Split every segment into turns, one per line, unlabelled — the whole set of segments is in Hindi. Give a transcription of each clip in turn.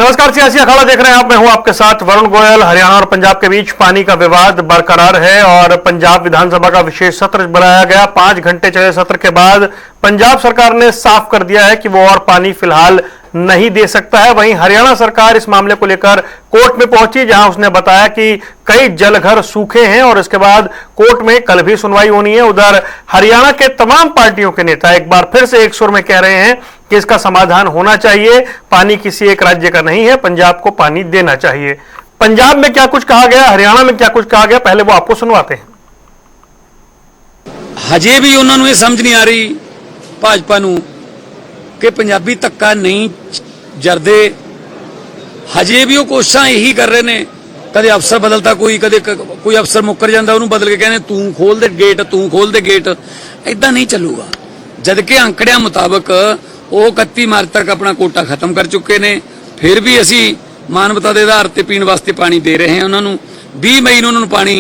नमस्कार, सियासी अखाड़ा देख रहे हैं आप। मैं हूं आपके साथ वरुण गोयल। हरियाणा और पंजाब के बीच पानी का विवाद बरकरार है और पंजाब विधानसभा का विशेष सत्र बुलाया गया। 5 घंटे चले सत्र के बाद पंजाब सरकार ने साफ कर दिया है कि वो और पानी फिलहाल नहीं दे सकता है। वहीं हरियाणा सरकार इस मामले को लेकर कोर्ट में पहुंची, जहां उसने बताया कि कई जलघर सूखे हैं और इसके बाद कोर्ट में कल भी सुनवाई होनी है। उधर हरियाणा के तमाम पार्टियों के नेता एक बार फिर से एक सुर में कह रहे हैं कि इसका समाधान होना चाहिए। पानी किसी एक राज्य का नहीं है, पंजाब को पानी देना चाहिए। पंजाब में क्या कुछ कहा गया, हरियाणा में क्या कुछ कहा गया, पहले वो आपको सुनवाते हैं।
हजे भी उन्होंने समझ नहीं आ रही भाजपा नूं कि पंजाबी धक्का नहीं जरदे। हजे भी वो कोशिशां यही कर रहे ने। कदे अफसर बदलता कोई, कदे कोई अफसर मुकर जाता, उन्होंने बदल के कहने तू खोल दे गेट, तू खोल दे गेट। इदां नहीं चलूगा। जदकि आंकड़ियां मुताबक वो 31 मार्च तक अपना कोटा खत्म कर चुके ने। फिर भी असी मानवता के आधार पर पीने वास्ते पानी दे रहे हैं उन्होंने। 20 मई ਨੂੰ ਉਹਨਾਂ ਨੂੰ ਪਾਣੀ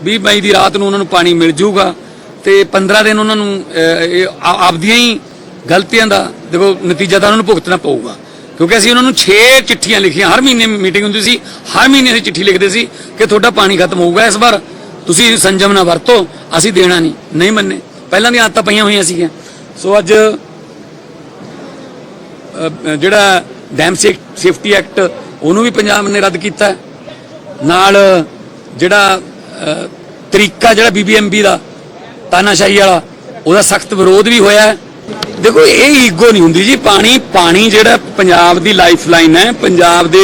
20 ਮਈ ਦੀ ਰਾਤ ਨੂੰ ਉਹਨਾਂ ਨੂੰ ਪਾਣੀ ਮਿਲ ਜੂਗਾ ਤੇ 15 ਦਿਨ ਉਹਨਾਂ ਨੂੰ ਆਪਦੀਆਂ ਹੀ ਗਲਤੀਆਂ ਦਾ ਦੇਖੋ ਨਤੀਜਾ ਤਾਂ ਉਹਨਾਂ ਨੂੰ ਭੁਗਤਣਾ ਪਊਗਾ। ਕਿਉਂਕਿ ਅਸੀਂ ਉਹਨਾਂ ਨੂੰ 6 ਚਿੱਠੀਆਂ ਲਿਖੀਆਂ, ਹਰ ਮਹੀਨੇ ਮੀਟਿੰਗ ਹੁੰਦੀ ਸੀ, ਹਰ ਮਹੀਨੇ ਅਸੀਂ ਚਿੱਠੀ ਲਿਖਦੇ ਸੀ ਕਿ ਤੁਹਾਡਾ ਪਾਣੀ ਖਤਮ ਹੋਊਗਾ, ਇਸ ਵਾਰ ਤੁਸੀਂ ਸੰਜਮ ਨਾਲ ਵਰਤੋ, ਅਸੀਂ ਦੇਣਾ ਨਹੀਂ ਮੰਨੇ। ਪਹਿਲਾਂ ਦੀਆਂ ਆਦਤਾਂ ਪਈਆਂ ਹੋਈਆਂ ਸੀਗੀਆਂ। ਸੋ ਅੱਜ ਜਿਹੜਾ ਡੈਮ ਸੇਫਟੀ ਐਕਟ ਉਹਨੂੰ ਵੀ ਪੰਜਾਬ ਨੇ ਰੱਦ ਕੀਤਾ। ਨਾਲ ਜਿਹੜਾ ਤਰੀਕਾ ਜਿਹੜਾ BBMB ਦਾ ਤਾਨਾਸ਼ਾਹੀ ਵਾਲਾ, ਉਹਦਾ ਸਖਤ ਵਿਰੋਧ ਵੀ ਹੋਇਆ। देखो ये ईगो नहीं होंगी जी। पानी ਜਿਹੜਾ पंजाब की लाइफ लाइन है, पंजाब ਦੇ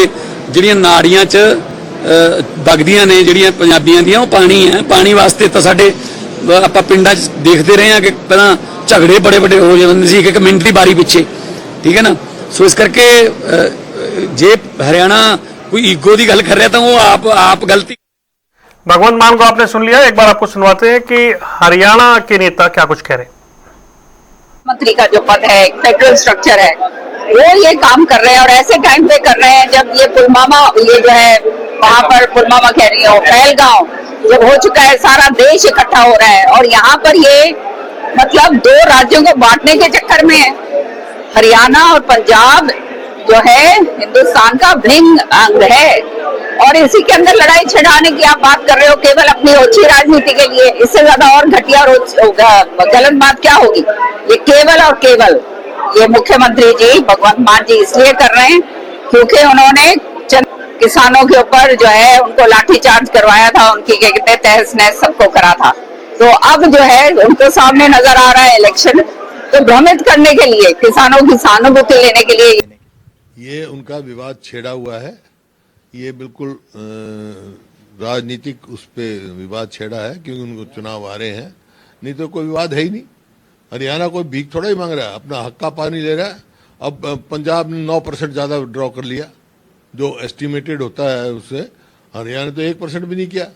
ਜਿਹੜੀਆਂ ਨਾੜੀਆਂ 'ਚ ਵਗਦੀਆਂ ਨੇ ਜਿਹੜੀਆਂ ਪੰਜਾਬੀਆਂ ਦੀਆਂ, ਉਹ ਪਾਣੀ है। पानी वास्ते तो साडे ਆਪਾਂ ਪਿੰਡਾਂ 'ਚ ਦੇਖਦੇ ਰਹੇ ਹਾਂ कि ਪਹਿਲਾਂ ਝਗੜੇ बड़े बड़े हो ਜਾਂਦੇ ਸੀ एक मिनट की बारी पिछे, ठीक है ना। सो इस करके जे हरियाणा कोई ईगो की गल कर रहा था वो आप गलती।
भगवंत मान को आपने सुन लिया, एक बार आपको सुनवाते हैं कि हरियाणा के नेता क्या कुछ कह रहे हैं।
मंत्री का जो पद है, फेडरल स्ट्रक्चर है, वो ये काम कर रहे हैं और ऐसे टाइम पे कर रहे हैं जब ये पुलवामा, ये जो है वहां पर पुलवामा कह रही हूँ, पहलगांव जब हो चुका है, सारा देश इकट्ठा हो रहा है और यहाँ पर ये मतलब 2 राज्यों को बांटने के चक्कर में हरियाणा और पंजाब जो है हिंदुस्तान का अभिन्न अंग है और इसी के अंदर लड़ाई छिड़ाने की आप बात कर रहे हो केवल अपनी ओछी राजनीति के लिए। इससे ज्यादा और घटिया और गलत बात क्या होगी। ये केवल और केवल ये मुख्यमंत्री जी भगवंत मान जी इसलिए कर रहे हैं क्योंकि उन्होंने किसानों के ऊपर जो है उनको लाठीचार्ज करवाया था, उनकी कहते तहस नहस सबको करा था। तो अब जो है उनको सामने नजर आ रहा है इलेक्शन, तो भ्रमित करने के लिए, किसानों की सहानुभूति लेने के लिए
ये उनका विवाद छेड़ा हुआ है। ये बिल्कुल राजनीतिक उस पे विवाद छेड़ा है क्योंकि उनको चुनाव आ रहे हैं, नहीं तो कोई विवाद है ही नहीं। हरियाणा कोई भीख थोड़ा ही मांग रहा है, अपना हक का पानी ले रहा है। अब पंजाब ने 9% ज़्यादा ड्रॉ कर लिया जो एस्टिमेटेड होता है उससे। हरियाणा ने तो 1% भी नहीं किया।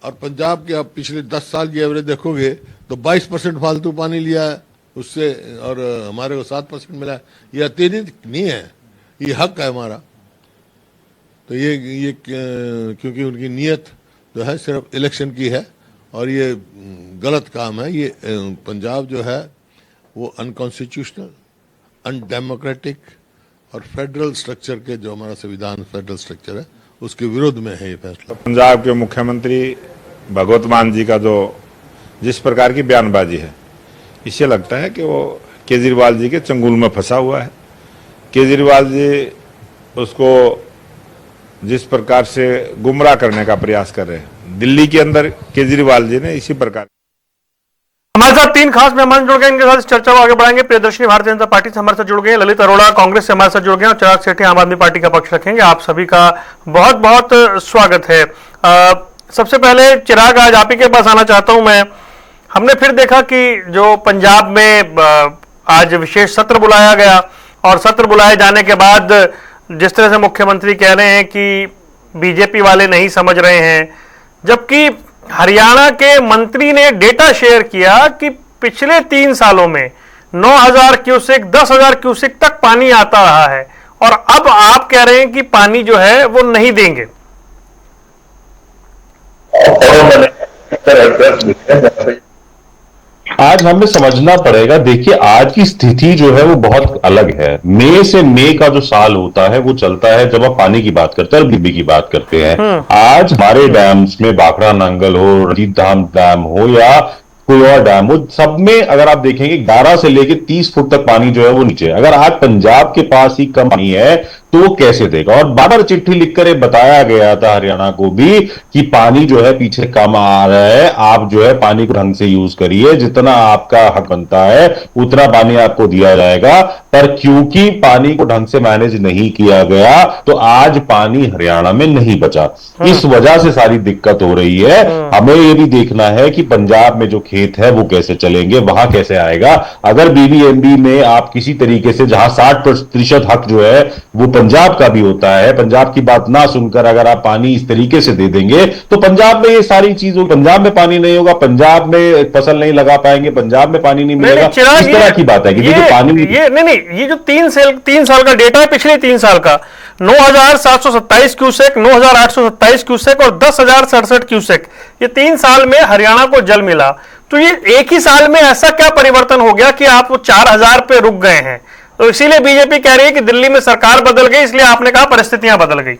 और पंजाब के अब पिछले 10 साल की एवरेज देखोगे तो 22% फालतू पानी लिया है उससे और हमारे को 7% मिला है। ये अत्यधिक नहीं है, ये हक है हमारा। तो ये क्योंकि उनकी नीयत जो है सिर्फ इलेक्शन की है और ये गलत काम है। ये पंजाब जो है वो अनकॉन्स्टिट्यूशनल, अनडेमोक्रेटिक और फेडरल स्ट्रक्चर के, जो हमारा संविधान फेडरल स्ट्रक्चर है, उसके विरोध में है ये फैसला।
पंजाब के मुख्यमंत्री भगवंत मान जी का जो जिस प्रकार की बयानबाजी है, इससे लगता है कि वो केजरीवाल जी के चंगुल में फंसा हुआ है। केजरीवाल जी उसको जिस प्रकार से गुमराह करने का प्रयास कर रहे हैं, दिल्ली के अंदर केजरीवाल जी ने इसी प्रकार।
हमारे साथ 3 खास मेहमान जुड़ गए, इनके साथ इस चर्चा को आगे बढ़ाएंगे। प्रियदर्शनी भारतीय जनता पार्टी से हमारे साथ जुड़ गए, ललित अरोड़ा कांग्रेस से हमारे साथ जुड़ गए और चिराग सेठी आम आदमी पार्टी का पक्ष रखेंगे। आप सभी का बहुत बहुत स्वागत है। सबसे पहले चिराग, आज आप ही के पास आना चाहता हूं मैं। हमने फिर देखा कि जो पंजाब में आज विशेष सत्र बुलाया गया और सत्र बुलाए जाने के बाद जिस तरह से मुख्यमंत्री कह रहे हैं कि बीजेपी वाले नहीं समझ रहे हैं, जबकि हरियाणा के मंत्री ने डेटा शेयर किया कि पिछले 3 सालों में 9,000 क्यूसेक 10,000 क्यूसेक तक पानी आता रहा है और अब आप कह रहे हैं कि पानी जो है वो नहीं देंगे।
आज हमें समझना पड़ेगा। देखिए, आज की स्थिति जो है वो बहुत अलग है। मई से मई का जो साल होता है वो चलता है जब आप पानी की बात करते हैं और बीबी की बात करते हैं। आज हमारे डैम्स में भाखड़ा नांगल हो, रंजीत धाम डैम हो या कोई और डैम हो, सब में अगर आप देखेंगे 11 से लेकर 30 फुट तक पानी जो है वो नीचे है। अगर आज पंजाब के पास ही कम पानी है तो वो कैसे देगा? और बार चिट्ठी लिखकर ये बताया गया था हरियाणा को भी कि पानी जो है पीछे कम आ रहा है, आप जो है पानी को ढंग से यूज करिए, जितना आपका हक बनता है उतना पानी आपको दिया जाएगा। पर क्योंकि पानी को ढंग से मैनेज नहीं किया गया तो आज पानी हरियाणा में नहीं बचा। इस वजह से सारी दिक्कत हो रही है। हमें यह भी देखना है कि पंजाब में जो खेत है वो कैसे चलेंगे, वहां कैसे आएगा। अगर बीबीएमबी में आप किसी तरीके से, जहां 60% हक जो है वो पंजाब का भी होता है, पंजाब की बात ना सुनकर अगर आप पानी इस तरीके से दे देंगे तो पंजाब में ये सारी चीज होगी। पंजाब में पानी नहीं होगा, पंजाब में फसल नहीं लगा पाएंगे, पंजाब में पानी नहीं मिलेगा। इस तरह की बात है कि देखिए पानी
ये जो 3 साल का डेटा है, पिछले 3 साल का 9,727 क्यूसेक, 9,827 क्यूसेक और 10,067 क्यूसेक, ये 3 साल में हरियाणा को जल मिला। तो ये एक ही साल में ऐसा क्या परिवर्तन हो गया कि आप 4,000 पे रुक गए हैं? तो इसीलिए बीजेपी कह रही है कि दिल्ली में सरकार बदल गई, इसलिए आपने कहा परिस्थितियां बदल गई।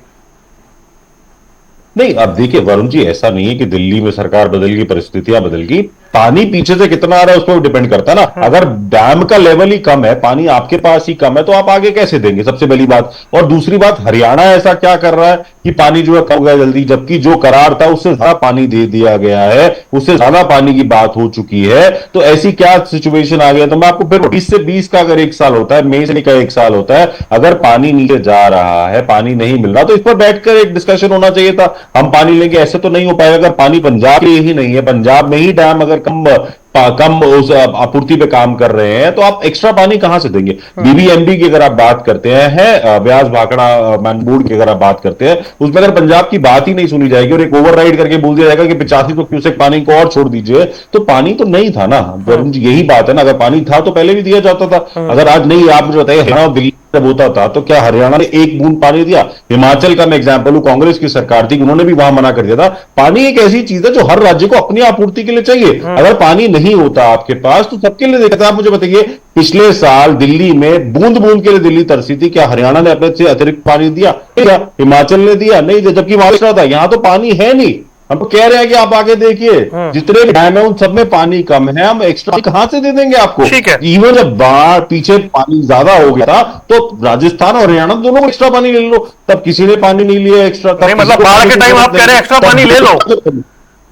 नहीं, अब देखिए वरुण जी, ऐसा नहीं है कि दिल्ली में सरकार बदल गई, परिस्थितियां बदल गई। पानी पीछे से कितना आ रहा है उस पर डिपेंड करता है ना। अगर डैम का लेवल ही कम है, पानी आपके पास ही कम है, तो आप आगे कैसे देंगे? सबसे पहली बात। और दूसरी बात, हरियाणा ऐसा क्या कर रहा है कि पानी जो है कम हो गया जल्दी, जबकि जो करार था उससे ज्यादा पानी दे दिया गया है, उससे ज्यादा पानी की बात हो चुकी है। तो ऐसी क्या सिचुएशन आ गया? तो मैं आपको फिर 20 से 20 का अगर एक साल होता है, मई से का एक साल होता है, अगर पानी नीचे जा रहा है, पानी नहीं मिल रहा, तो इस पर बैठकर एक डिस्कशन होना चाहिए था। हम पानी लेंगे, ऐसे तो नहीं हो पाएगा। अगर पानी पंजाब के ही नहीं है, पंजाब में ही डैम अगर कम उस आपूर्ति पे काम कर रहे हैं, तो आप एक्स्ट्रा पानी कहां से देंगे? बीबीएमबी की अगर आप बात करते हैं, ब्यास भाखड़ा मैनबूड की अगर आप बात करते हैं, उसमें अगर पंजाब की बात ही नहीं सुनी जाएगी और एक ओवरराइड करके बोल दिया जाएगा कि 8500 क्यूसेक पानी को और छोड़ दीजिए, तो पानी तो नहीं था ना। वरुण जी, यही बात है ना। अगर पानी था तो पहले भी दिया जाता था। अगर आज नहीं, आप मुझे बताइए, हरियाणा और दिल्ली जब होता था तो क्या हरियाणा ने एक बूंद पानी दिया? हिमाचल का मैं एग्जांपल हूं, कांग्रेस की सरकार थी, उन्होंने भी वहां मना कर दिया था। पानी एक ऐसी चीज है जो हर राज्य को अपनी आपूर्ति के लिए चाहिए। अगर पानी नहीं होता आपके पास तो सबके लिए देखता। आप मुझे बताइए, पिछले साल दिल्ली में बूंद बूंद के लिए दिल्ली तरसी थी, क्या हरियाणा ने अपने से अतिरिक्त पानी दिया? क्या हिमाचल ने दिया? नहीं, जबकि महाराष्ट्र था। यहां तो पानी है नहीं। हम तो कह रहे हैं कि आप आगे देखिए, जितने भी डैम है उन सब में पानी कम है, हम एक्स्ट्रा कहां से दे देंगे आपको? इवन जब बाढ़ पीछे पानी ज्यादा हो गया था तो राजस्थान और हरियाणा दोनों को एक्स्ट्रा पानी ले लो, तब किसी ने पानी नहीं लिया एक्स्ट्रा।
मतलब बाढ़ के टाइम आप कह रहे हैं एक्स्ट्रा पानी ले लो,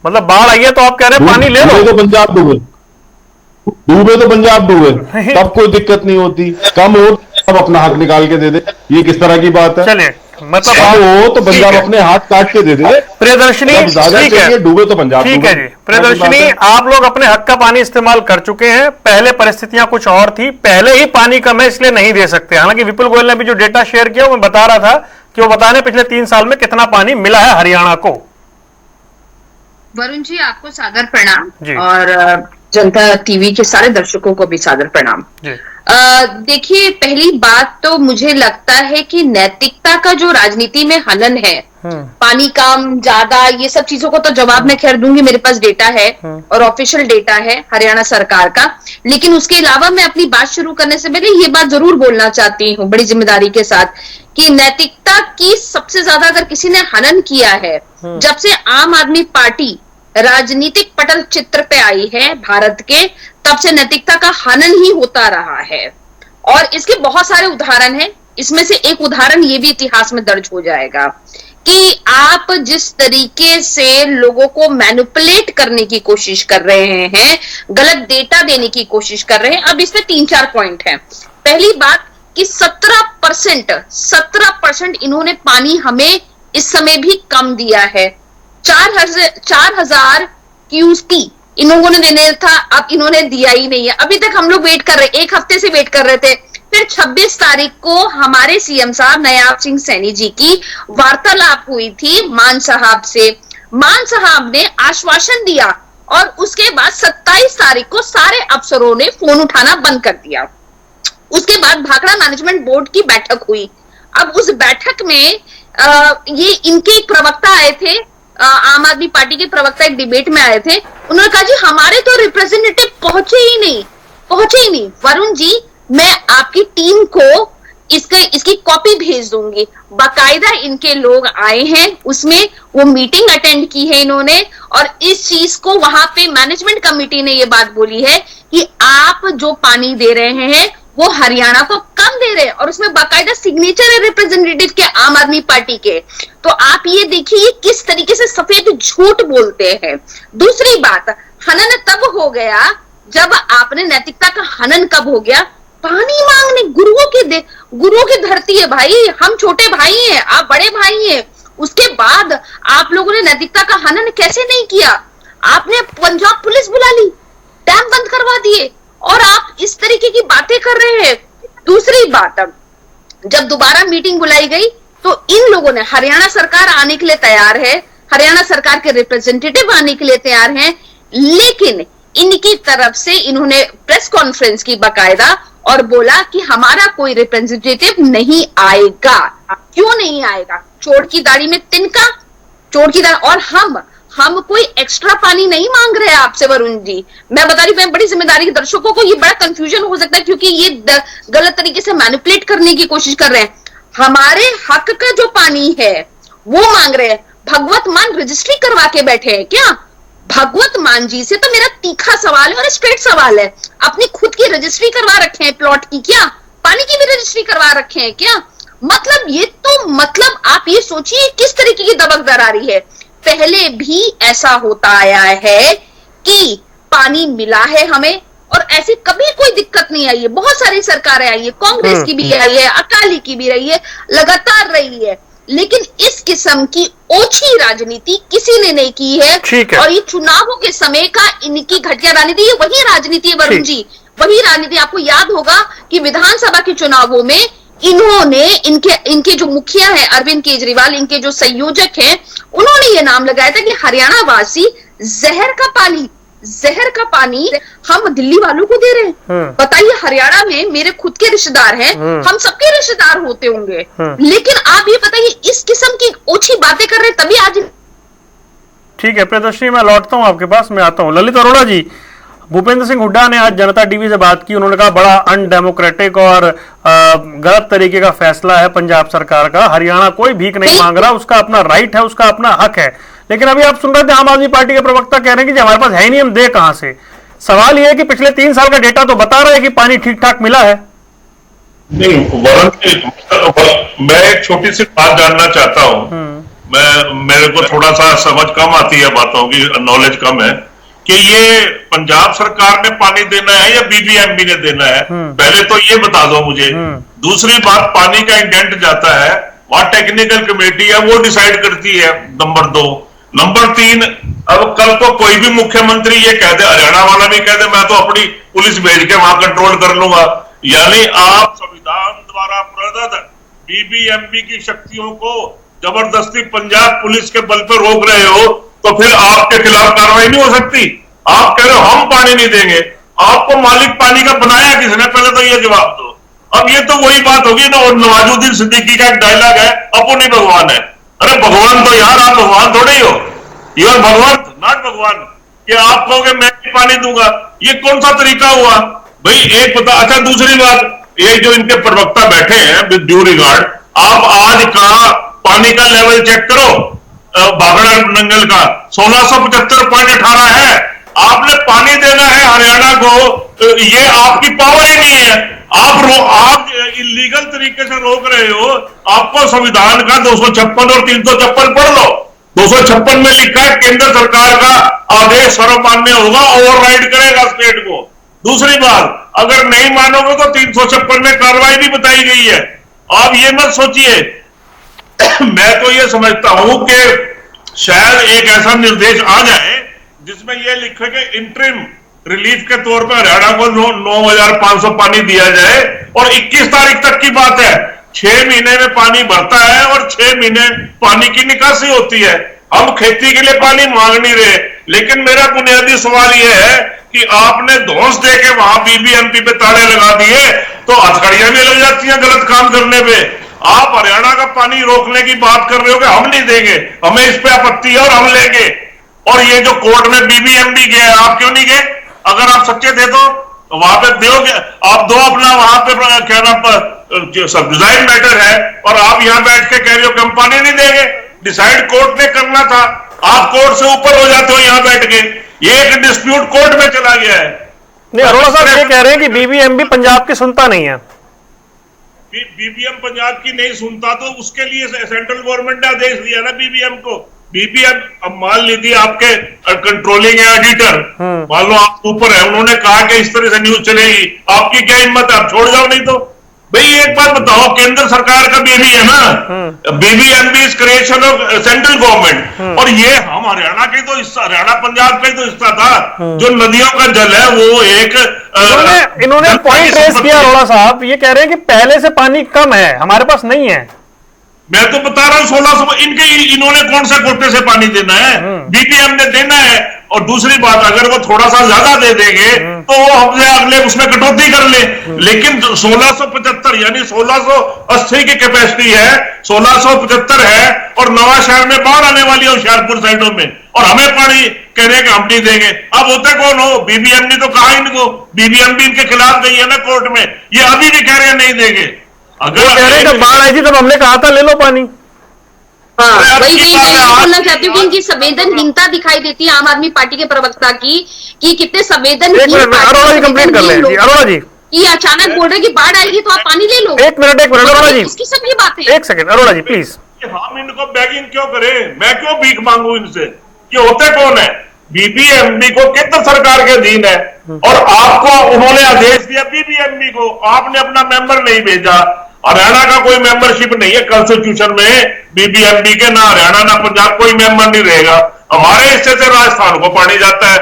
मतलब बाढ़ आई है तो आप कह रहे हैं पानी ले लो।
तो पंजाब डूबे तो पंजाब डूबे, तब कोई दिक्कत नहीं होती। कम हो तब अपना हक निकाल के दे दे। ये किस तरह की बात है?
चलिए, मतलब
हो तो पंजाब अपने हाथ काट के दे दे।
प्रियदर्शनी, ठीक है,
डूबे तो पंजाब।
ठीक है जी। प्रियदर्शनी, आप लोग अपने हक का पानी इस्तेमाल कर चुके हैं। पहले परिस्थितियां कुछ और थी, पहले ही पानी कम है इसलिए नहीं दे सकते। हालांकि विपुल गोयल ने भी जो डेटा शेयर किया वो मैं बता रहा था कि वो बताने पिछले 3 साल में कितना पानी मिला है हरियाणा को।
वरुण जी, आपको सादर प्रणाम और जनता टीवी के सारे दर्शकों को भी सादर प्रणाम। देखिए, पहली बात तो मुझे लगता है कि नैतिकता का जो राजनीति में हनन है, पानी कम ज्यादा ये सब चीजों को तो जवाब मैं खैर दूंगी, मेरे पास डेटा है और ऑफिशियल डेटा है हरियाणा सरकार का। लेकिन उसके अलावा मैं अपनी बात शुरू करने से पहले ये बात जरूर बोलना चाहती हूँ बड़ी जिम्मेदारी के साथ कि नैतिकता की सबसे ज्यादा अगर किसी ने हनन किया है, जब से आम आदमी पार्टी राजनीतिक पटल चित्र पे आई है भारत के, तब से नैतिकता का हनन ही होता रहा है। और इसके बहुत सारे उदाहरण हैं। इसमें से एक उदाहरण ये भी इतिहास में दर्ज हो जाएगा कि आप जिस तरीके से लोगों को मैनिपुलेट करने की कोशिश कर रहे हैं, गलत डेटा देने की कोशिश कर रहे हैं। अब इसमें 3-4 पॉइंट हैं। पहली बात कि 17% इन्होंने पानी हमें इस समय भी कम दिया है। 4,000 क्यूसेक इन्होंने देने था, अब इन्होंने दिया ही नहीं है। अभी तक हम लोग वेट कर रहे, एक हफ्ते से वेट कर रहे थे। फिर 26 तारीख को हमारे सीएम साहब नयाब सिंह सैनी जी की वार्तालाप हुई थी मान साहब से। मान साहब ने आश्वासन दिया और उसके बाद 27 तारीख को सारे अफसरों ने फोन उठाना बंद कर दिया। उसके बाद भाखड़ा मैनेजमेंट बोर्ड की बैठक हुई। अब उस बैठक में ये इनके एक प्रवक्ता आए थे आम आदमी पार्टी के प्रवक्ता एक डिबेट में आए थे, उन्होंने कहा जी हमारे तो रिप्रेजेंटेटिव पहुंचे ही नहीं। वरुण जी, मैं आपकी टीम को इसकी कॉपी भेज दूंगी, बाकायदा इनके लोग आए हैं, उसमें वो मीटिंग अटेंड की है इन्होंने, और इस चीज को वहां पे मैनेजमेंट कमेटी ने ये बात बोली है कि आप जो पानी दे रहे हैं वो हरियाणा को कम दे रहे हैं, और उसमें बाकायदा सिग्नेचर है रिप्रेजेंटेटिव के आम आदमी पार्टी के। तो आप ये देखिए किस तरीके से सफेद झूठ बोलते हैं। दूसरी बात, हनन तब हो गया जब आपने नैतिकता का हनन कब हो गया? पानी मांगने, गुरुओं की धरती है भाई, हम छोटे भाई हैं, आप बड़े भाई हैं। उसके बाद आप लोगों ने नैतिकता का हनन कैसे नहीं किया? आपने पंजाब पुलिस बुला ली, डैम बंद करवा दिए, और आप इस तरीके की बातें कर रहे हैं। दूसरी बात, जब दोबारा मीटिंग बुलाई गई तो इन लोगों ने, हरियाणा सरकार आने के लिए तैयार है, हरियाणा सरकार के रिप्रेजेंटेटिव आने के लिए तैयार हैं, लेकिन इनकी तरफ से इन्होंने प्रेस कॉन्फ्रेंस की बाकायदा और बोला कि हमारा कोई रिप्रेजेंटेटिव नहीं आएगा। क्यों नहीं आएगा? चोर की दाढ़ी में तिनका, चोर की दाढ़ी। और हम कोई एक्स्ट्रा पानी नहीं मांग रहे हैं आपसे वरुण जी। मैं बता रही हूँ, बड़ी जिम्मेदारी के दर्शकों को ये बड़ा कंफ्यूजन हो सकता है, क्योंकि ये गलत तरीके से मैनिपुलेट करने की कोशिश कर रहे हैं। हमारे हक का जो पानी है वो मांग रहे हैं। भगवत मान रजिस्ट्री करवा के बैठे हैं क्या? भगवत मान जी से तो मेरा तीखा सवाल है और स्ट्रेट सवाल है, अपनी खुद की रजिस्ट्री करवा रखे हैं प्लॉट की क्या? पानी की भी रजिस्ट्री करवा रखे हैं क्या? मतलब आप ये सोचिए किस तरीके की दबकदार आ रही है। पहले भी ऐसा होता आया है कि पानी मिला है हमें, और ऐसी कभी कोई दिक्कत नहीं आई है। बहुत सारी सरकारें आई है, कांग्रेस की भी आई है, अकाली की भी रही है, लगातार रही है, लेकिन इस किस्म की ओछी राजनीति किसी ने नहीं की है। और ये चुनावों के समय का इनकी घटिया राजनीति, ये वही राजनीति है वरुण जी, वही राजनीति। आपको याद होगा कि विधानसभा के चुनावों में इन्होंने, इनके जो मुखिया है अरविंद केजरीवाल, इनके जो संयोजक हैं, उन्होंने ये नाम लगाया था कि हरियाणा वासी जहर का पानी हम दिल्ली वालों को दे रहे हैं। बताइए, हरियाणा में मेरे खुद के रिश्तेदार हैं, हम सबके रिश्तेदार होते होंगे, लेकिन आप ये बताइए इस किस्म की ओछी बातें कर रहे हैं, तभी आज।
ठीक है प्रियदर्शनी, मैं लौटता हूं आपके पास, मैं आता हूं। ललित अरोड़ा जी, भूपेंद्र सिंह हुड्डा ने आज जनता टीवी से बात की, उन्होंने कहा बड़ा अनडेमोक्रेटिक और गलत तरीके का फैसला है पंजाब सरकार का, हरियाणा कोई भीख नहीं मांग रहा, उसका अपना राइट है, उसका अपना हक है। लेकिन अभी आप सुन रहे थे आम आदमी पार्टी के प्रवक्ता कह रहे हैं कि हमारे पास है ही नहीं, हम दे कहां से। सवाल यह है कि पिछले 3 साल का डेटा तो बता रहा है कि पानी ठीक ठाक मिला है।
नहीं, मैं एक छोटी सी बात जानना चाहता हूं। मेरे को थोड़ा सा समझ कम आती है, बातों की नॉलेज कम है, कि ये पंजाब सरकार ने पानी देना है या बीबीएमबी ने देना है, पहले तो ये बता दो मुझे। दूसरी बात, पानी का इंडेंट जाता है, वहां टेक्निकल कमेटी है, वो डिसाइड करती है, नंबर 2। नंबर 3, अब कल को कोई भी मुख्यमंत्री ये कह दे, हरियाणा वाला भी कह दे मैं तो अपनी पुलिस भेज के वहां कंट्रोल कर लूंगा, यानी आप संविधान द्वारा प्रदत्त बीबीएमबी की शक्तियों को जबरदस्ती पंजाब पुलिस के बल पर रोक रहे हो, तो फिर आपके खिलाफ कार्रवाई नहीं हो सकती। आप कह रहे हो हम पानी नहीं देंगे, आपको मालिक पानी का बनाया किसने, पहले तो ये जवाब दो। अब ये तो वही बात होगी ना, और नवाजुद्दीन सिद्दीकी का एक डायलॉग है, अपनी भगवान है। अरे भगवान तो यार आप भगवान थोड़े ही हो, यू आर भगवान नॉट भगवान, कि आप कहोगे मैं पानी दूंगा, ये कौन सा तरीका हुआ भाई? एक पता। अच्छा, दूसरी बात, ये जो इनके प्रवक्ता बैठे हैं विद ड्यू रिगार्ड, आप आज का पानी का लेवल चेक करो, भागड़ा नंगल का 1675.18 है। आपने पानी देना है हरियाणा को, ये आपकी पावर ही नहीं है। आप इलीगल तरीके से रोक रहे हो। आपको संविधान का 256 और 356 पढ़ लो। 256 में लिखा है केंद्र सरकार का आदेश सर्वमान्य होगा, ओवरराइड करेगा स्टेट को। दूसरी बात, अगर नहीं मानोगे तो 356 में कार्रवाई भी बताई गई है। आप ये मत सोचिए, मैं तो ये समझता हूं कि शायद एक ऐसा निर्देश आ जाए जिसमें यह लिखे कि इंटरिम रिलीफ के तौर पर हरियाणा को 9,500 पानी दिया जाए, और 21 तारीख तक की बात है, 6 महीने में पानी भरता है और 6 महीने पानी की निकासी होती है। हम खेती के लिए पानी मांग नहीं रहे, लेकिन मेरा बुनियादी सवाल यह है कि आपने धौंस दे के वहां बीबीएमपी पे ताले लगा दिए, तो हथकड़ियां भी लग जाती हैं गलत काम करने पे। आप हरियाणा का पानी रोकने की बात कर रहे हो कि हम नहीं देंगे, हमें इस पे आपत्ति है और हम लेंगे। और ये जो कोर्ट में बीबीएमबी गए, आप क्यों नहीं गए? अगर आप सच्चे थे तो वहां पे दोगे, आप दो अपना वहां पे क्या नाम सब डिजाइन मैटर है, और आप यहां बैठ के कह रहे हो कि हम पानी नहीं देंगे। डिसाइड कोर्ट ने करना था, आप कोर्ट से ऊपर हो जाते हो यहां बैठ के। ये एक डिस्प्यूट कोर्ट में चला गया है।
नहीं, अरोड़ा साहब ये कह रहे हैं कि बीबीएमबी पंजाब की सुनता नहीं है।
बीबीएम पंजाब की नहीं सुनता तो उसके लिए सेंट्रल गवर्नमेंट ने आदेश दिया ना बीबीएम को। बीबीएम अब मान लीजिए आपके कंट्रोलिंग एडिटर, मान लो आप ऊपर है, उन्होंने कहा कि इस तरह से न्यूज चलेगी, आपकी क्या हिम्मत है, आप छोड़ जाओ। नहीं तो भाई एक बात बताओ, केंद्र सरकार का बेबी है ना, BBMB is creation of central government, और ये हम हरियाणा के तो हिस्सा, हरियाणा पंजाब का ही तो हिस्सा था। जो नदियों का जल है वो एक
इन्होंने पॉइंट रेस किया अरोड़ा साहब, ये कह रहे हैं कि पहले से पानी कम है, हमारे पास नहीं है।
मैं तो बता रहा हूं 1600 इन्होंने कौन सा कोटे से पानी देना है? बीबीएम ने देना है। और दूसरी बात, अगर वो थोड़ा सा ज्यादा दे देंगे तो वो हमसे अगले उसमें कटौती कर ले। लेकिन 1675 यानी 1680 की कैपेसिटी है, 1675 है, और नवा शहर में बाढ़ आने वाली है होशियारपुर साइडों में, और हमें पानी कह रहे हैं कि हम नहीं देंगे। अब होते कौन हो? बीबीएम ने तो कहा इनको, बीबीएम भी इनके खिलाफ गई है ना कोर्ट में, ये अभी भी कह रहे हैं नहीं देंगे।
अगर कह रहे हैं कि बाढ़ आई थी तब हमने कहा था ले लो पानी।
वही बोलना चाहती हूँ कि इनकी संवेदनहीनता दिखाई देती है आम आदमी पार्टी के प्रवक्ता की, कि कितने संवेदनहीन
अरोड़ा जी कंप्लीट कर लें। अरोड़ा जी
ये अचानक बोल रहे कि बाढ़ आएगी तो आप पानी ले लो।
एक मिनट अरोड़ा जी,
उसकी सब ये बातें।
एक सेकंड अरोड़ा जी प्लीज।
हम इनको बैगिंग क्यों करें? मैं क्यों भीख मांगू इनसे? ये होते कौन है? बीबीएमबी को केंद्र सरकार के अधीन है, और आपको उन्होंने आदेश दिया बीबीएमबी को, आपने अपना मेंबर नहीं भेजा। हरियाणा का कोई मेंबरशिप नहीं है कॉन्स्टिट्यूशन में बीबीएमबी के, ना हरियाणा ना पंजाब कोई मेंबर नहीं रहेगा। हमारे हिस्से से राजस्थान को पानी जाता है।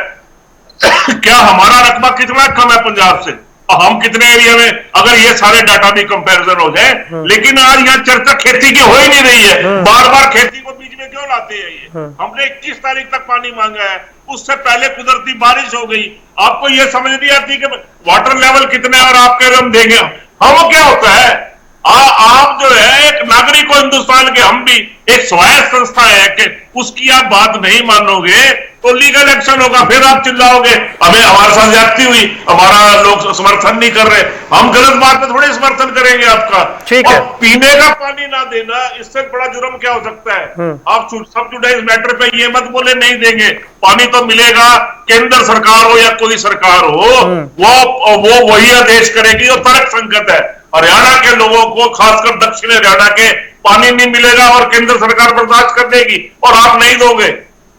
क्या हमारा रकबा कितना कम है पंजाब से? हम कितने एरिया में, अगर ये सारे डाटा भी कंपैरिजन हो जाए। लेकिन आज यहाँ चर्चा खेती की हो ही नहीं रही है। बार बार खेती को बीच में क्यों लाते हैं? ये हमने 21 तारीख तक पानी मांगा है, उससे पहले कुदरती बारिश हो गई। आपको ये समझ नहीं आती कि वाटर लेवल कितने, और आप कह रहे हम देंगे। हम क्या होता है, आप जो है एक नागरिक को हिंदुस्तान के, हम भी एक स्वायत्त संस्था है कि उसकी आप बात नहीं मानोगे तो लीगल एक्शन होगा। फिर आप चिल्लाओगे हमें, हमारे साथ ज्यादती हुई, हमारा लोग समर्थन नहीं कर रहे। हम गलत बात पे थोड़ी समर्थन करेंगे आपका।
ठीक है।
पीने का पानी ना देना, इससे बड़ा जुर्म क्या हो सकता है? आप सब्सिडाइज मैटर पे ये मत बोले नहीं देंगे, पानी तो मिलेगा। केंद्र सरकार हो या कोई सरकार हो, वो वही आदेश करेगी, और तर्क संगत है। हरियाणा के लोगों को, खासकर दक्षिण हरियाणा के, पानी नहीं मिलेगा और केंद्र सरकार बर्दाश्त कर देगी, और आप नहीं दोगे।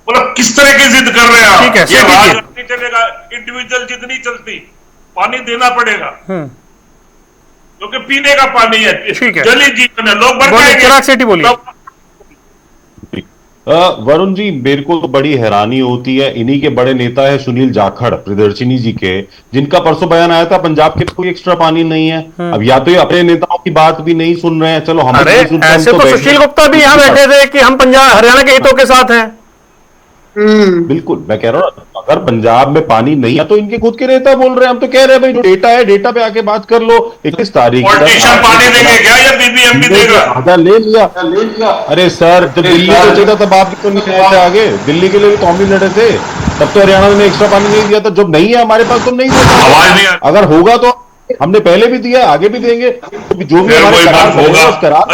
मतलब किस तरह की जिद कर रहे हैं आप?
ठीक है,
ये राजनीति चलेगा, इंडिविजुअल जिद नहीं चलती, पानी देना पड़ेगा, क्योंकि पीने का पानी है, जली जीवन है, लोग बढ़ जाएंगे।
वरुण जी, मेरे को तो बड़ी हैरानी होती है, इन्हीं के बड़े नेता है सुनील जाखड़ प्रियदर्शिनी जी के, जिनका परसों बयान आया था पंजाब के कोई एक्स्ट्रा पानी नहीं है। अब या तो ये अपने नेताओं की बात भी नहीं सुन रहे हैं, चलो हम
ऐसे तो सुशील गुप्ता भी यहाँ बैठे थे कि हम पंजाब हरियाणा के हितों के साथ हैं।
बिल्कुल, मैं कह रहा हूँ अगर पंजाब में पानी नहीं है तो इनके खुद के नेता बोल रहे हैं, हम तो कह रहे हैं भाई जो डेटा है डेटा पे आके बात कर लो। 21 तारीख
पानी देंगे क्या, या बीबीएमबी देगा?
आधा ले लिया। अरे सर, जब दिल्ली को चाहिए था तब आप तो नहीं आए थे आगे, दिल्ली के लिए तो हम भी लड़े थे, तब तो हरियाणा ने एक्स्ट्रा पानी नहीं दिया था। जब नहीं है हमारे पास तो नहीं दिया, अगर होगा तो हमने पहले भी दिया, आगे भी देंगे, जो भी हमारे करार होगा उस करार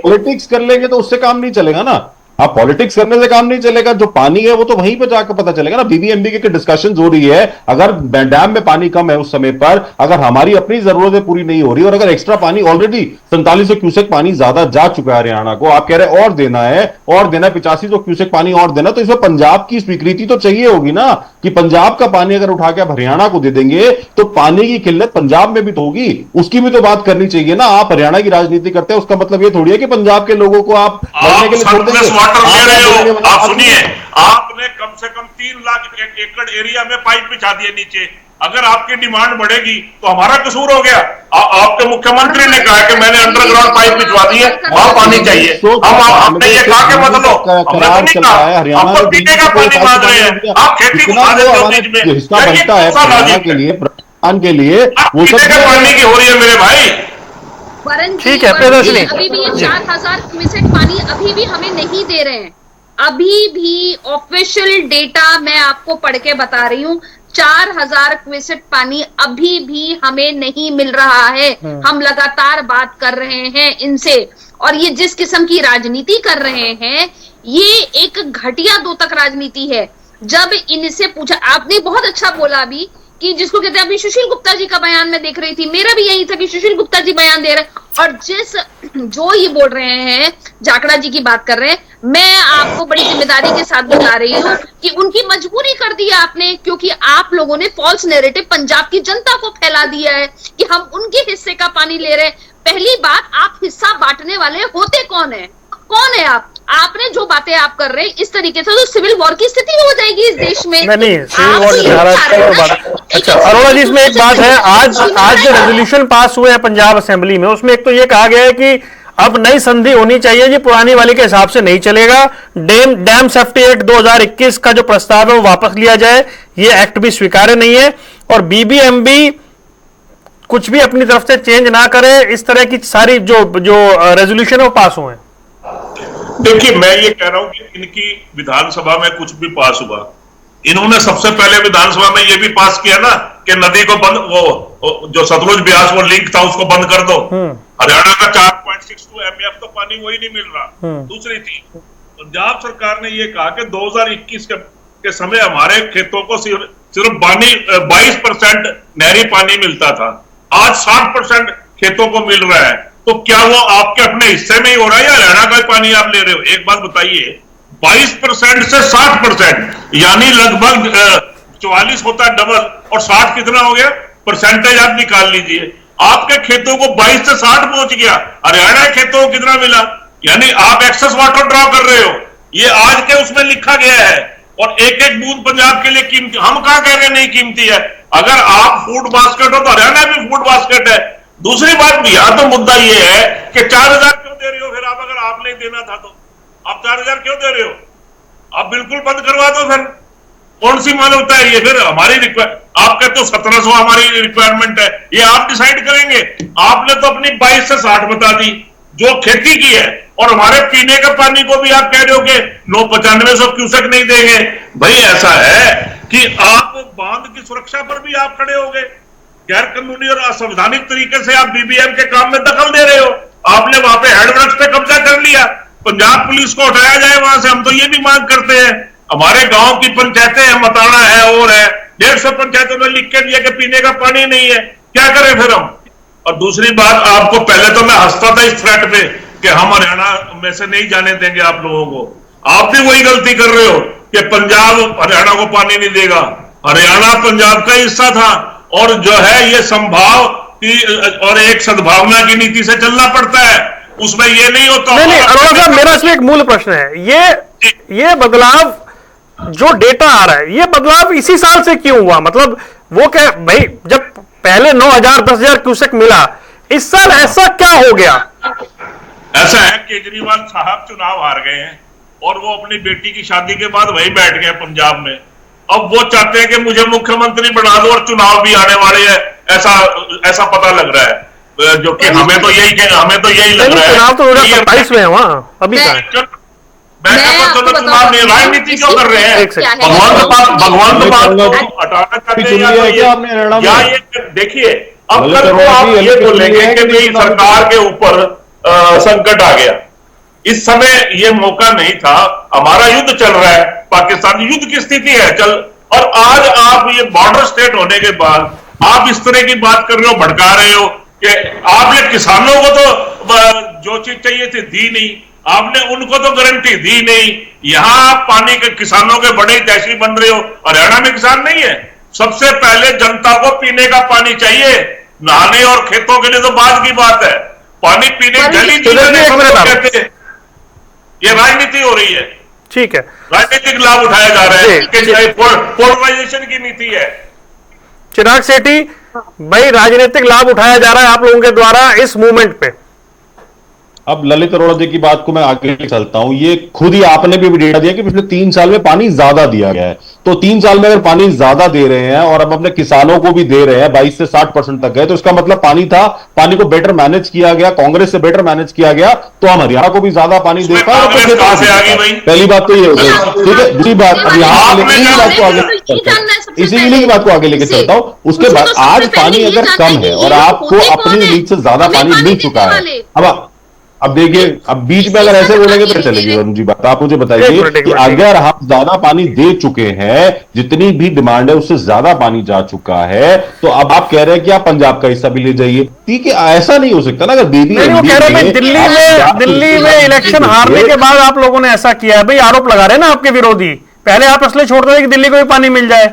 पॉलिटिक्स कर लेंगे तो उससे काम नहीं चलेगा ना। आप पॉलिटिक्स करने से काम नहीं चलेगा, जो पानी है वो तो वहीं पे जाकर पता चलेगा ना। बीबीएमबी की डिस्कशन हो रही है, अगर डैम में पानी कम है उस समय पर, अगर हमारी अपनी जरूरतें पूरी नहीं हो रही, और अगर एक्स्ट्रा पानी ऑलरेडी 4700 क्यूसेक पानी ज्यादा जा चुका है हरियाणा को, आप कह रहे और देना है, और देना 8500 क्यूसेक पानी और देना, तो इसमें पंजाब की स्वीकृति तो चाहिए होगी ना, कि पंजाब का पानी अगर उठा के आप हरियाणा को दे देंगे तो पानी की किल्लत पंजाब में भी तो होगी, उसकी भी तो बात करनी चाहिए ना। आप हरियाणा की राजनीति करते हैं, उसका मतलब ये थोड़ी है कि पंजाब के लोगों को आप लड़ने के लिए छोड़ देंगे।
ले रहे हो आप, सुनिए, आपने कम से कम 3 लाख एकड़ एरिया में पाइप बिछा दिए नीचे। अगर आपकी डिमांड बढ़ेगी तो हमारा कसूर हो गया। आपके मुख्यमंत्री ने कहा कि मैंने अंडरग्राउंड पाइप बिछवा दी है, वहां पानी चाहिए। हम आपने ये कहा कि मतलब हमने तो नहीं कहा, हम तो पीने का पानी मांग रहे हैं, आप खेती को खा देते हो बीच में।
हिस्सा बनता है के लिए, के लिए वो सब
पानी की हो रही है मेरे भाई।
वरुण
ठीक है, प्रियदर्शनी।
अभी भी ये 4000 क्यूसेक पानी अभी भी हमें नहीं दे रहे हैं। अभी भी ऑफिशियल डेटा मैं आपको पढ़ के बता रही हूँ, 4000 क्यूसेक पानी अभी भी हमें नहीं मिल रहा है। हम लगातार बात कर रहे हैं इनसे, और ये जिस किस्म की राजनीति कर रहे हैं, ये एक घटिया दो तक राजनीति है। जब इनसे पूछा, आपने बहुत अच्छा बोला अभी कि जिसको कहते हैं, अभी सुशील गुप्ता जी का बयान मैं देख रही थी, मेरा भी यही था कि सुशील गुप्ता जी बयान दे रहे हैं, और जो ये बोल रहे हैं, जाखड़ा जी की बात कर रहे हैं, मैं आपको बड़ी जिम्मेदारी के साथ बता रही हूँ कि उनकी मजबूरी कर दी आपने, क्योंकि आप लोगों ने फॉल्स नैरेटिव पंजाब की जनता को फैला दिया है कि हम उनके हिस्से का पानी ले रहे हैं। पहली बात, आप हिस्सा बांटने वाले होते कौन है आप? आपने जो बातें आप कर रहे हैं इस तरीके से, तो सिविल वॉर की स्थिति हो जाएगी इस देश में।
नहीं, सिविल वॉर की बात। अच्छा अरोड़ा जी, इसमें एक बात है, आज जो रेजोल्यूशन पास हुए हैं पंजाब असेंबली में, उसमें एक तो ये कहा गया है कि अब नई संधि होनी चाहिए जी, पुरानी वाली के हिसाब से नहीं चलेगा। डैम सेफ्टी एक्ट 2021 का जो प्रस्ताव है वो वापस लिया जाए, ये एक्ट भी स्वीकार्य नहीं है, और बीबीएमबी कुछ भी अपनी तरफ से चेंज ना करे। इस तरह की सारी जो रेजोल्यूशन है वो पास हुए हैं।
देखिए, मैं ये कह रहा हूं कि इनकी विधानसभा में कुछ भी पास हुआ, इन्होंने सबसे पहले विधानसभा में ये भी पास किया ना कि नदी को बंद, वो जो सतलुज ब्यास वो लिंक था उसको बंद कर दो। हरियाणा का 4.62 MF तो पानी वही नहीं मिल रहा। दूसरी थी, पंजाब सरकार ने ये कहा कि 2021 के समय हमारे खेतों को सिर्फ 22% नहरी पानी मिलता था, आज 60% खेतों को मिल रहा है। तो क्या वो आपके अपने हिस्से में ही हो रहा है या हरियाणा का पानी आप ले रहे हो? एक बात बताइए, 22% से 60%, यानी लगभग 44 होता है डबल, और 60 कितना हो गया? परसेंटेज आप निकाल लीजिए। आपके खेतों को 22 से 60 पहुंच गया, हरियाणा के खेतों को कितना मिला? यानी आप एक्सेस वाटर ड्रॉ कर रहे हो, ये आज के उसमें लिखा गया है। और एक एक बूंद पंजाब के लिए कीमती, हम कहां कह रहे हैं नहीं कीमती है? अगर आप फूड बास्केट हो तो हरियाणा भी फूड बास्केट है। दूसरी बात, यहां तो मुद्दा ये है कि 4000 क्यों दे रहे हो फिर आप? अगर आपने देना था तो आप 4000 क्यों दे रहे हो? आप बिल्कुल बंद करवा दो फिर। कौन सी मानवता है ये? फिर हमारी आपके तो 1700 हमारी रिक्वायरमेंट है, ये आप डिसाइड करेंगे। आपने तो अपनी 22 से 60 बता दी जो खेती की है, और हमारे पीने के पानी को भी आप कह रहे हो कि 9500 क्यूसेक नहीं देंगे। भाई ऐसा है कि आप बांध की सुरक्षा पर भी आप खड़े हो गए, गैर कानूनी और असंवैधानिक तरीके से आप बीबीएम के काम में दखल दे रहे हो। आपने वहां पे हेडवर्क्स पे कब्जा कर लिया, पंजाब पुलिस को हटाया जाए वहां से। हम तो ये भी मांग करते हैं, हमारे गांव की पंचायतें हैं, मताना है और है, 150 पंचायतों ने लिख के दिया कि पीने का पानी नहीं है, क्या करें फिर हम? और दूसरी बात, आपको पहले तो मैं हंसता था इस थ्रेट पे कि हम हरियाणा में से नहीं जाने देंगे आप लोगों को। आप भी वही गलती कर रहे हो कि पंजाब हरियाणा को पानी नहीं देगा। हरियाणा पंजाब का हिस्सा था, और जो है ये संभाव की और एक सद्भावना की नीति से चलना पड़ता है, उसमें ये नहीं होता।
नहीं, अरोड़ा साहब, मेरा इसमें एक मूल प्रश्न है, ये बदलाव जो डेटा आ रहा है, ये बदलाव इसी साल से क्यों हुआ? मतलब वो क्या भाई, जब पहले 9000 10,000 क्यूसेक मिला, इस साल ऐसा क्या हो गया?
ऐसा है, केजरीवाल साहब चुनाव हार गए हैं और वो अपनी बेटी की शादी के बाद वहीं बैठ गए पंजाब में। अब वो चाहते हैं कि मुझे मुख्यमंत्री बना दो, और चुनाव भी आने वाले हैं, ऐसा पता लग रहा है, जो कि हमें तो यही लग रहा है।
चुनाव तो 2027 में है वहां, अभी का है।
चलो चुनाव नहीं, राजनीति क्यों कर रहे हैं? भगवान तो हटाना चाहते हैं या ये देखिए, अब कल को आप ये बोलेंगे कि भाई सरकार के ऊपर संकट आ गया। इस समय ये मौका नहीं था, हमारा युद्ध चल रहा है, पाकिस्तान युद्ध की स्थिति है चल, और आज आप ये बॉर्डर स्टेट होने के बाद आप इस तरह की बात कर रहे हो, भड़का रहे हो कि आपने किसानों को तो जो चीज चाहिए थी दी नहीं, आपने उनको तो गारंटी दी नहीं। यहां आप पानी के किसानों के बड़े हितैषी बन रहे हो, हरियाणा में किसान नहीं है। सबसे पहले जनता को पीने का पानी चाहिए, नहाने और खेतों के लिए तो बाद की बात है। पानी पीने जली कहते हैं, ये राजनीति हो रही है।
ठीक है,
राजनीतिक लाभ उठाया जा रहा है कि पोलराइजेशन की नीति है।
चिराग सेठी भाई, राजनीतिक लाभ उठाया जा रहा है आप लोगों के द्वारा इस मूवमेंट पे?
अब ललित अरोड़ा जी की बात को मैं आगे ले चलता हूं। ये खुद ही आपने भी डेटा दिया कि पिछले 3 साल में पानी ज्यादा दिया गया है। तो 3 साल में अगर पानी ज्यादा दे रहे हैं और अब अपने किसानों को भी दे रहे हैं 22 से 60% तक गए, तो इसका मतलब पानी था, पानी को बेटर मैनेज किया गया, कांग्रेस से बेटर मैनेज किया गया, तो हम हरियाणा को भी ज्यादा पानी दे पाए। पहली बात तो ये हो गई, ठीक है। दूसरी बात, अब यहां इसी की बात को आगे लेके चलता हूं। उसके बाद आज पानी अगर कम है और आपको अपनी लीड से ज्यादा पानी मिल चुका है, अब देखिए, अब बीच में अगर ऐसे बोलेंगे तो चलेगी वरुण जी बात। आप मुझे बताइए कि अगर हम ज्यादा पानी दे चुके हैं, जितनी भी डिमांड है उससे ज्यादा पानी जा चुका है, तो अब आप कह रहे हैं कि आप पंजाब का हिस्सा भी ले जाइए। ठीक है, ऐसा नहीं हो सकता ना। अगर
दिल्ली में इलेक्शन हारने के बाद आप लोगों ने ऐसा किया है, भाई आरोप लगा रहे हैं ना आपके विरोधी। पहले आप इसलिए छोड़ते थे कि दिल्ली को भी पानी मिल जाए।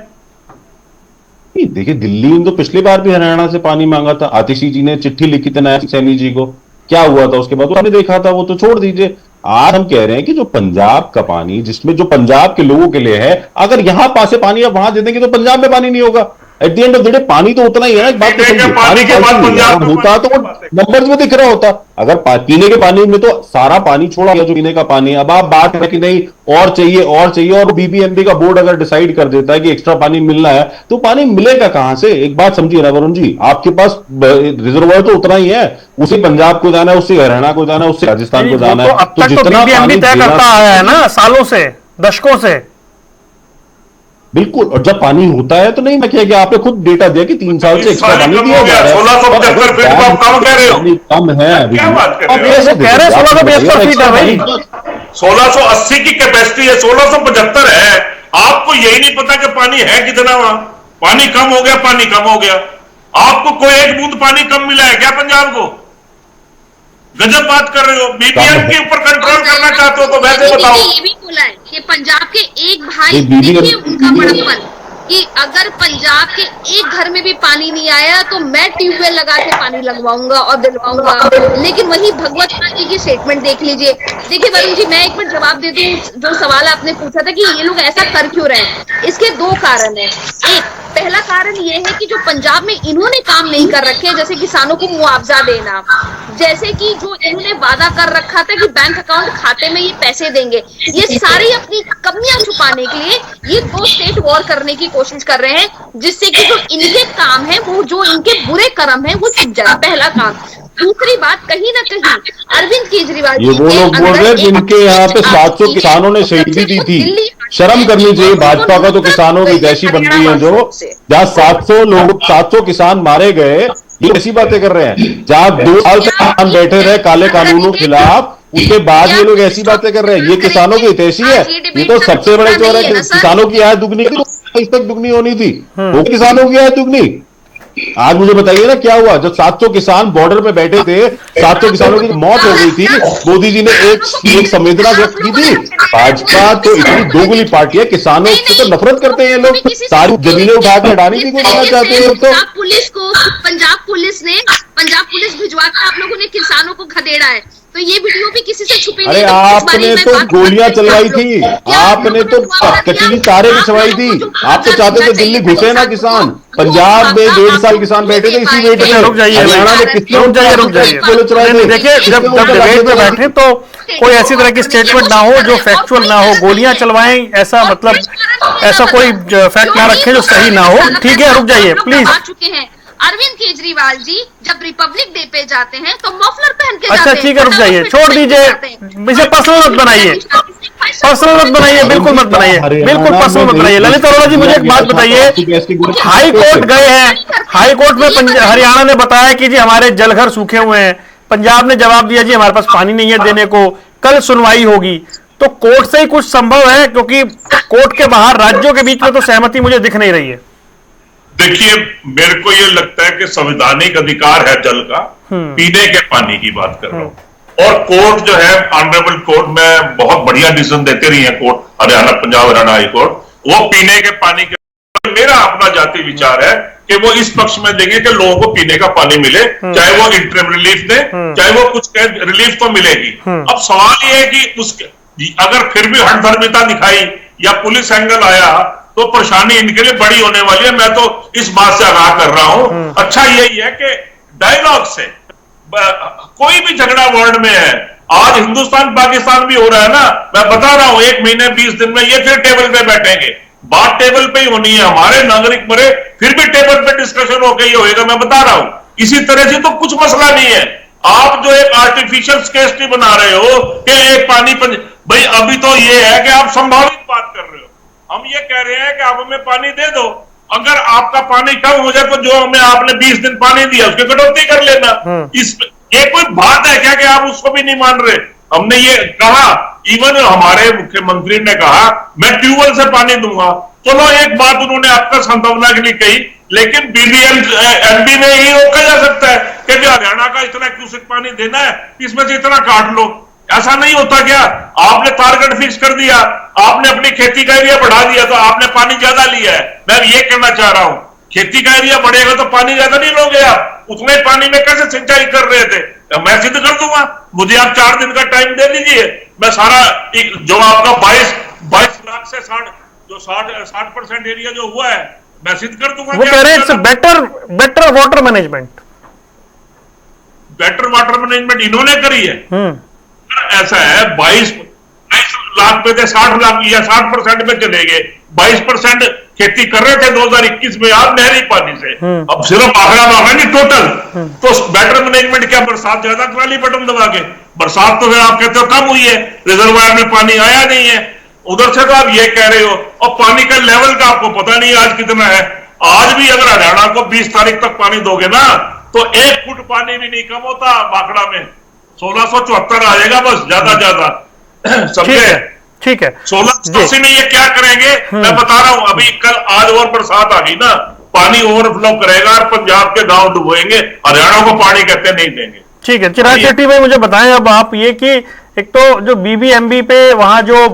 देखिए, दिल्ली ने तो पिछली बार भी हरियाणा से पानी मांगा था। आतिशी जी ने चिट्ठी लिखी थी नायब सैनी जी को, क्या हुआ था उसके बाद तो आपने देखा था, वो तो छोड़ दीजिए। आज हम कह रहे हैं कि जो पंजाब का पानी, जिसमें जो पंजाब के लोगों के लिए है, अगर यहां पास से पानी आप वहां दे देंगे तो पंजाब में पानी नहीं होगा। At the end of the day पानी तो उतना ही है ना। बात तो समझिए, पानी के बाद पंजाब होता तो नंबर्स में दिख रहा होता। अगर पीने के पानी में तो सारा पानी छोड़ा गया जो पीने का पानी है। अब आप बात करें कि नहीं और चाहिए और चाहिए, और बीबीएमबी का बोर्ड अगर डिसाइड कर देता है कि एक्स्ट्रा पानी मिलना है, तो पानी मिलेगा कहां से? एक बात समझिए ना वरुण जी, आपके पास रिजर्वायर तो उतना ही है, उसे पंजाब को जाना है, उससे हरियाणा को जाना है, उससे राजस्थान को जाना है।
तो जितना पानी तय करता आया है ना सालों से, दशकों से।
बिल्कुल, और जब पानी होता है तो नहीं, मैं क्या आपने खुद डेटा दिया कि 3 साल से एक्स्ट्रा पानी दिया जा रहा है।
1675 फीट को आप कम कह रहे हो,
कम है।
क्या बात कर रहे हो?
कह रहे 1675 फीट है भाई।
1680 की कैपेसिटी है, 1675 है। आपको यही नहीं पता कि पानी है कितना वहां? पानी कम हो गया, पानी कम हो गया। आपको कोई एक बूंद पानी कम मिला है क्या पंजाब को? गजब बात कर रहे हो। बीबीएम के ऊपर कंट्रोल करना चाहते हो तो वैसे बताओ।
ये भी बोला है कि पंजाब के एक भाई, देखिए उनका बड़प्पन, कि अगर पंजाब के एक घर में भी पानी नहीं आया तो मैं ट्यूबवेल लगा के पानी लगवाऊंगा और दिलवाऊंगा। लेकिन वही भगवत मान जी की स्टेटमेंट देख लीजिए। देखिए वरुण जी, मैं एक बार जवाब दे दूं जो सवाल आपने पूछा था कि ये लोग ऐसा कर क्यों रहे हैं। इसके 2 कारण हैं। एक, पहला कारण ये है कि जो पंजाब में इन्होंने काम नहीं कर रखे, जैसे किसानों को मुआवजा देना, जैसे कि जो इन्होंने वादा कर रखा था कि बैंक अकाउंट खाते में ये पैसे देंगे, ये सारी अपनी कमियां छुपाने के लिए ये 2 स्टेट वॉर करने की कोशिश कर रहे हैं, जिससे कि जो इनके काम है, वो जो इनके बुरे कर्म है वो छुप जाए। पहला काम। दूसरी बात, कहीं ना कहीं अरविंद केजरीवाल
ये वो लोग बोल रहे हैं जिनके यहाँ पे 700 किसानों ने शहीदी दी थी। शर्म करनी चाहिए भाजपा का, तो किसानों की जैसी बन रही है, जो जहाँ 700 किसान मारे गए, ये ऐसी बातें कर रहे हैं। जहाँ 2 साल तक किसान बैठे रहे काले कानूनों के खिलाफ, उसके बाद ये लोग ऐसी बातें कर रहे हैं। ये किसानों की हितैषी है। ये तो सबसे बड़े चोर है। किसानों की आय दुगनी थी, इस तक दुगनी होनी थी, वो किसानों की आय दुगनी। आज मुझे बताइए ना क्या हुआ जब 700 किसान बॉर्डर पे बैठे थे, 700 किसानों की मौत हो गई थी। मोदी जी ने एक संवेदना व्यक्त की थी। भाजपा तो इतनी दोगुली पार्टी है, किसानों से तो नफरत करते हैं ये लोग। सारी जमीनें उठा कर हटाने की कोशिश चाहते हैं। तो
पंजाब पुलिस भिजवा कर आप लोगों ने किसानों को खदेड़ा है, तो ये वीडियो भी किसी से छुपी
नहीं। अरे आपने तो गोलियां चलवाई थी, आपने तो कचीली तारे बिछवाई थी। आप तो चाहते थे दिल्ली घुसे ना किसान। पंजाब में 1.5 साल किसान बैठे थे इसी वेट में।
रुक जाइए, रुक जाइए। देखिए, जब डिबेट में बैठे तो कोई ऐसी तरह की स्टेटमेंट ना हो जो फैक्चुअल ना हो। गोलियां चलवाएं ऐसा मतलब ऐसा कोई फैक्ट ना रखें जो सही ना हो। ठीक है, रुक जाइए प्लीज।
अरविंद केजरीवाल जी जब रिपब्लिक डे पे जाते हैं तो मफलर पहन के
अच्छा ठीक है, रुक जाइए, छोड़ दीजिए। इसे पर्सनल मत बनाइए, पर्सनल मत बनाइए, बिल्कुल मत बनाइए, बिल्कुल पर्सनल मत बनाइए। ललित अरोड़ा जी, मुझे एक बात बताइए, हाई कोर्ट गए हैं, हाई कोर्ट में हरियाणा ने बताया कि जी हमारे जलघर सूखे हुए हैं। पंजाब ने जवाब दिया जी हमारे पास पानी नहीं है देने को, कल सुनवाई होगी। तो कोर्ट से ही कुछ संभव है, क्योंकि कोर्ट के बाहर राज्यों के बीच में तो सहमति मुझे दिख नहीं रही है।
देखिए, मेरे को यह लगता है कि संवैधानिक अधिकार है जल का, पीने के पानी की बात कर रहा हूं। और कोर्ट जो है, ऑनरेबल कोर्ट में बहुत बढ़िया डिसीजन देते रही है court, Haryana, Punjab Haryana high court, वो पीने के पानी के, मेरा अपना जाति विचार है कि वो इस पक्ष में देंगे कि लोगों को पीने का पानी मिले, चाहे वो इंटरिम रिलीफ दे, चाहे वो कुछ रिलीफ तो मिलेगी। अब सवाल ये है कि उसके अगर फिर भी हठधर्मिता दिखाई या पुलिस एंगल आया तो परेशानी इनके लिए बड़ी होने वाली है। मैं तो इस बात से आगाह कर रहा हूं। अच्छा यही है कि डायलॉग से कोई भी झगड़ा वर्ल्ड में है, आज हिंदुस्तान पाकिस्तान भी हो रहा है ना, मैं बता रहा हूं 1 महीने 20 दिन में ये फिर टेबल पे बैठेंगे, बात टेबल पे ही होनी है, हमारे नागरिक मरे फिर भी टेबल पे डिस्कशन होकर ही होएगा, मैं बता रहा हूं। इसी तरह से तो कुछ मसला नहीं है। आप जो एक आर्टिफिशियल स्केर्सिटी बना रहे हो कि एक पानी भाई अभी तो ये है कि आप संभावित बात कर रहे हो। हम ये कह रहे हैं कि आप हमें पानी दे दो, अगर आपका पानी कम हो जाए तो जो हमें आपने 20 दिन पानी दिया उसकी कटौती कर लेना। इस ये कोई बात है क्या कि आप उसको भी नहीं मान रहे? हमने ये कहा, इवन हमारे मुख्यमंत्री ने कहा मैं ट्यूबवेल से पानी दूंगा, चलो एक बात उन्होंने आपका सांत्वना के लिए कही, लेकिन बीबीएमबी में ही रोका जा सकता है कि जो हरियाणा का इतना क्यूसेक पानी देना है इसमें से इतना काट लो। ऐसा नहीं होता क्या? आपने टारगेट फिक्स कर दिया, आपने अपनी खेती का एरिया बढ़ा दिया तो आपने पानी ज्यादा लिया है। मैं ये कहना चाह रहा हूं, खेती का एरिया बढ़ेगा तो पानी ज्यादा नहीं लोगे आप, उतने पानी में कैसे सिंचाई कर रहे थे? मैं सिद्ध कर दूंगा, मुझे आप 4 दिन का टाइम दे दीजिए, मैं सारा जो आपका 22 लाख से 60% एरिया जो हुआ है मैं सिद्ध कर दूंगा।
वो कह रहे हैं better water management,
better water management इन्होंने करी है। ऐसा है 22 लाख में थे 60 लाख या 60% में चले गए, 22% खेती कर रहे थे 2021 में आप नहरी पानी से, अब सिर्फ आंकड़ा मांगा नहीं टोटल। तो बेटर मैनेजमेंट क्या बरसात ज्यादा करा ली बटन दबा के? बरसात तो फिर आप कहते हो कम हुई है, रिजर्वायर में पानी आया नहीं है, उधर से तो आप ये कह रहे हो। और पानी का लेवल का आपको पता नहीं आज कितना है। आज भी अगर हरियाणा को 20 तारीख तक पानी दोगे ना तो 1 फुट पानी भी नहीं कम होता बांकड़ा में, 1674 आ जाएगा बस ज्यादा समझे?
ठीक है
1680 में ये क्या करेंगे मैं बता रहा हूं। अभी कल आज और बरसात आ गई ना, पानी ओवरफ्लो करेगा और पंजाब के गांव डुबोएंगे, हरियाणा को पानी कहते नहीं देंगे।
ठीक है चिराग शेट्टी भाई, मुझे बताएं अब आप ये कि एक तो जो बीबीएमबी पे वहां जो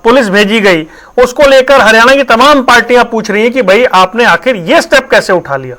पुलिस भेजी गई उसको लेकर हरियाणा की तमाम पार्टियां पूछ रही हैं कि भाई आपने आखिर ये स्टेप कैसे उठा लिया?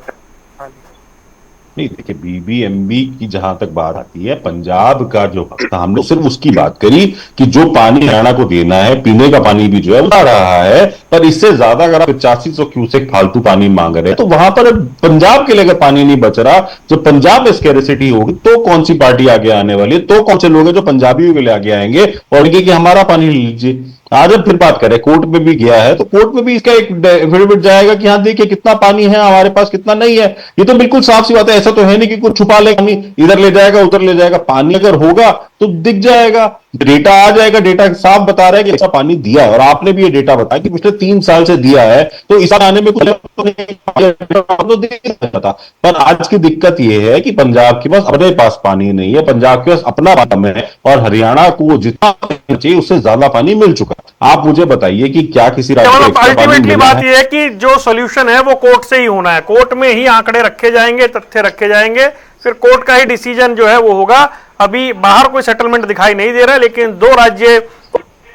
नहीं देखिए, बीबीएमबी की जहां तक बात आती है, पंजाब का जो था हम लोग सिर्फ उसकी बात करी कि जो पानी हरियाणा को देना है, पीने का पानी भी जो है वो आ रहा है, पर इससे ज्यादा अगर आप 8500 क्यूसेक फालतू पानी मांग रहे हैं तो वहां पर पंजाब के लिए अगर पानी नहीं बच रहा, जब पंजाब में स्कैरिसिटी होगी तो कौन सी पार्टी आगे आने वाली है? तो कौन से लोग हैं जो पंजाबियों के लिए आगे आएंगे और कि हमारा पानी लीजिए? आज अब फिर बात करें, कोर्ट में भी गया है तो कोर्ट में भी इसका एक एफिडेविट जाएगा कि हाँ देखिए कितना पानी है हमारे पास, कितना नहीं है। ये तो बिल्कुल साफ सी बात है, ऐसा तो है नहीं कि कुछ छुपा ले, इधर ले जाएगा उधर ले जाएगा। पानी अगर होगा तो दिख जाएगा, डेटा आ जाएगा, डेटा साफ बता रहा है कि ऐसा पानी दिया है और आपने भी ये डेटा बताया कि पिछले 3 साल से दिया है, तो इस आने में कुछ तो दिख था। पर आज की दिक्कत यह है कि पंजाब के पास अपने पास पानी नहीं है, पंजाब के पास अपना पानी है और हरियाणा को जितना चाहिए उससे ज्यादा पानी मिल चुका। आप मुझे बताइए कि क्या किसी राज्य को
अल्टीमेटली बात यह है कि जो सोल्यूशन है वो कोर्ट से ही होना है, कोर्ट में ही आंकड़े रखे जाएंगे, तथ्य रखे जाएंगे, फिर कोर्ट का ही डिसीजन जो है वो होगा। अभी बाहर कोई सेटलमेंट दिखाई नहीं दे रहा है, लेकिन 2 राज्य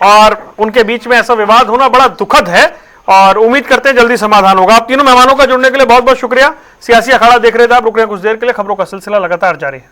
और उनके बीच में ऐसा विवाद होना बड़ा दुखद है और उम्मीद करते हैं जल्दी समाधान होगा। आप तीनों मेहमानों का जुड़ने के लिए बहुत बहुत शुक्रिया। सियासी अखाड़ा देख रहे थे आप, रुक रहे हैं कुछ देर के लिए, खबरों का सिलसिला लगातार जारी है।